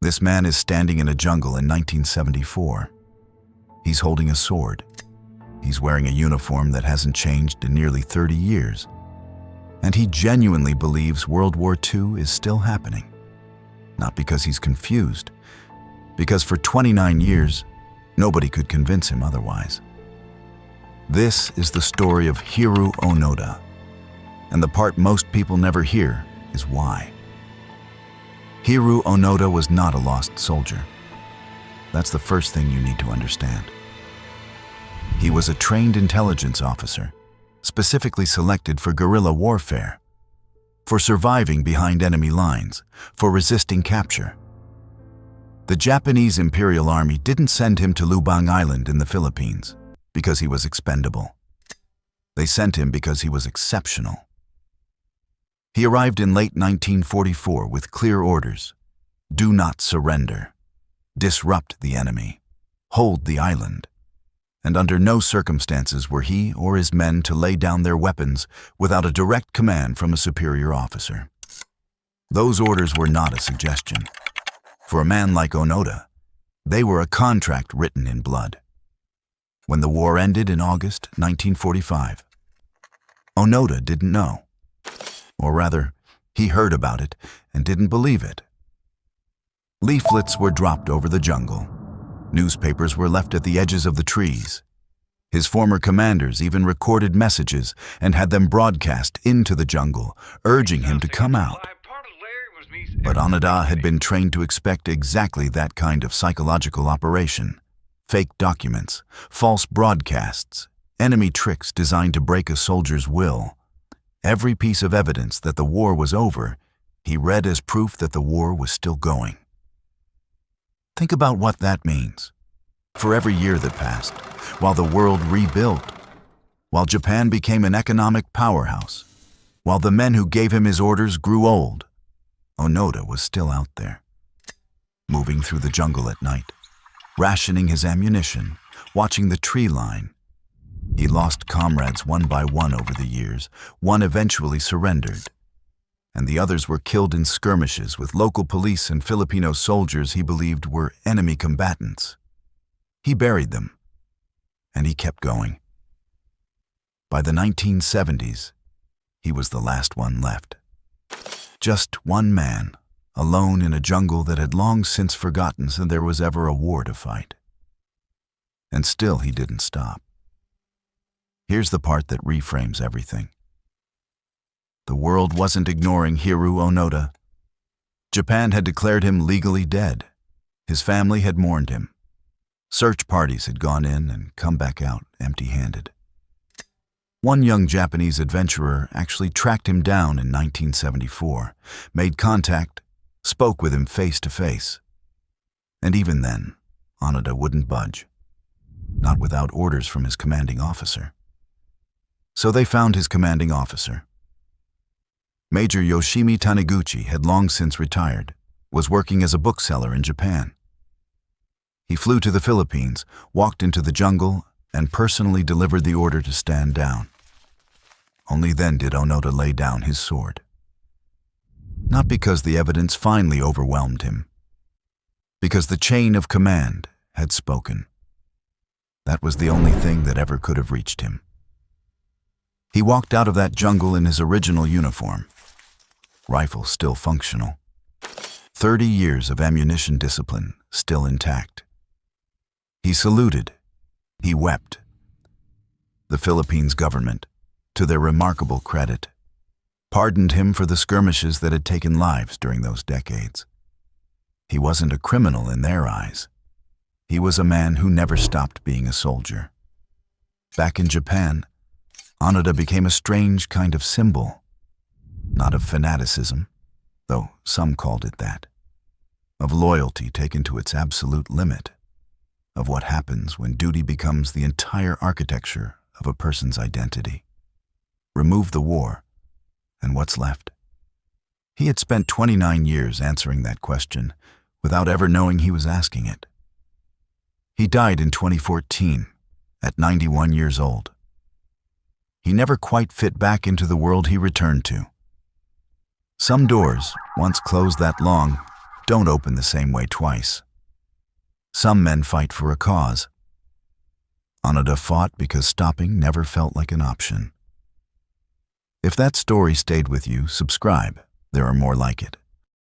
This man is standing in a jungle in 1974. He's holding a sword. He's wearing a uniform that hasn't changed in nearly 30 years. And he genuinely believes World War II is still happening. Not because he's confused, because for 29 years, nobody could convince him otherwise. This is the story of Hiroo Onoda, and the part most people never hear is why. Hiroo Onoda was not a lost soldier. That's the first thing you need to understand. He was a trained intelligence officer, specifically selected for guerrilla warfare, for surviving behind enemy lines, for resisting capture. The Japanese Imperial Army didn't send him to Lubang Island in the Philippines because he was expendable. They sent him because he was exceptional. He arrived in late 1944 with clear orders: do not surrender, disrupt the enemy, hold the island, and under no circumstances were he or his men to lay down their weapons without a direct command from a superior officer. Those orders were not a suggestion. For a man like Onoda, they were a contract written in blood. When the war ended in August 1945, Onoda didn't know. Or rather, he heard about it and didn't believe it. Leaflets were dropped over the jungle. Newspapers were left at the edges of the trees. His former commanders even recorded messages and had them broadcast into the jungle, urging him to come out. But Onoda had been trained to expect exactly that kind of psychological operation. Fake documents, false broadcasts, enemy tricks designed to break a soldier's will. Every piece of evidence that the war was over, he read as proof that the war was still going. Think about what that means. For every year that passed, while the world rebuilt, while Japan became an economic powerhouse, while the men who gave him his orders grew old, Onoda was still out there, moving through the jungle at night, rationing his ammunition, watching the tree line. He lost comrades one by one over the years. One eventually surrendered, and the others were killed in skirmishes with local police and Filipino soldiers he believed were enemy combatants. He buried them, and he kept going. By the 1970s, he was the last one left. Just one man, alone in a jungle that had long since forgotten that there was ever a war to fight. And still he didn't stop. Here's the part that reframes everything. The world wasn't ignoring Hiroo Onoda. Japan had declared him legally dead. His family had mourned him. Search parties had gone in and come back out empty-handed. One young Japanese adventurer actually tracked him down in 1974, made contact, spoke with him face to face. And even then, Onoda wouldn't budge, not without orders from his commanding officer. So they found his commanding officer. Major Yoshimi Taniguchi had long since retired, was working as a bookseller in Japan. He flew to the Philippines, walked into the jungle, and personally delivered the order to stand down. Only then did Onoda lay down his sword. Not because the evidence finally overwhelmed him, because the chain of command had spoken. That was the only thing that ever could have reached him. He walked out of that jungle in his original uniform, rifle still functional, 30 years of ammunition discipline still intact. He saluted, he wept. The Philippines government, to their remarkable credit, pardoned him for the skirmishes that had taken lives during those decades. He wasn't a criminal in their eyes. He was a man who never stopped being a soldier. Back in Japan, Onoda became a strange kind of symbol, not of fanaticism, though some called it that, of loyalty taken to its absolute limit, of what happens when duty becomes the entire architecture of a person's identity. Remove the war, and what's left? He had spent 29 years answering that question without ever knowing he was asking it. He died in 2014, at 91 years old. He never quite fit back into the world he returned to. Some doors, once closed that long, don't open the same way twice. Some men fight for a cause. Onoda fought because stopping never felt like an option. If that story stayed with you, subscribe. There are more like it.